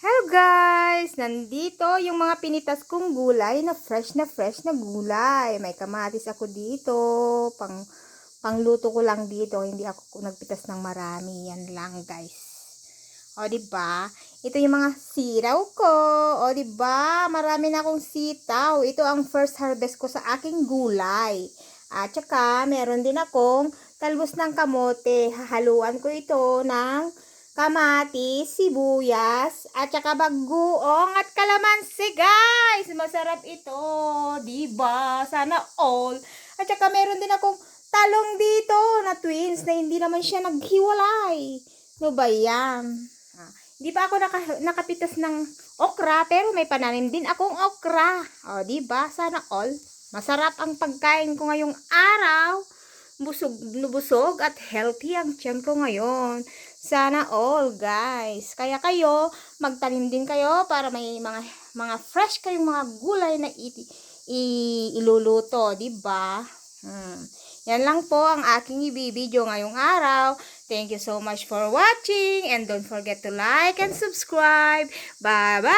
Hello guys! Nandito yung mga pinitas kong gulay na fresh na gulay. May kamatis ako dito. Pangluto ko lang dito. Hindi ako nagpitas ng marami. Yan lang guys. O diba? Ito yung mga sitaw ko. O diba? Marami na akong sitaw. Ito ang first harvest ko sa aking gulay. At saka meron din akong talbos ng kamote. Hahaluan ko ito ng kamatis, sibuyas, at saka bagoong at kalamansi, guys. Masarap ito, diba? Sana all. At saka meron din akong talong dito na twins na hindi naman siya naghiwalay. No ba yan? Di ba ako nakapitas ng okra, pero may pananim din akong okra. O, diba? Sana all. Masarap ang pagkain ko ngayong araw. Busog at healthy ang tiyan ko ngayon. Sana all, guys. Kaya kayo, magtanim din kayo para may mga fresh kayong mga gulay na iluluto, di ba? Yan lang po ang aking ibibideo ngayong araw. Thank you so much for watching and don't forget to like and subscribe. Bye-bye!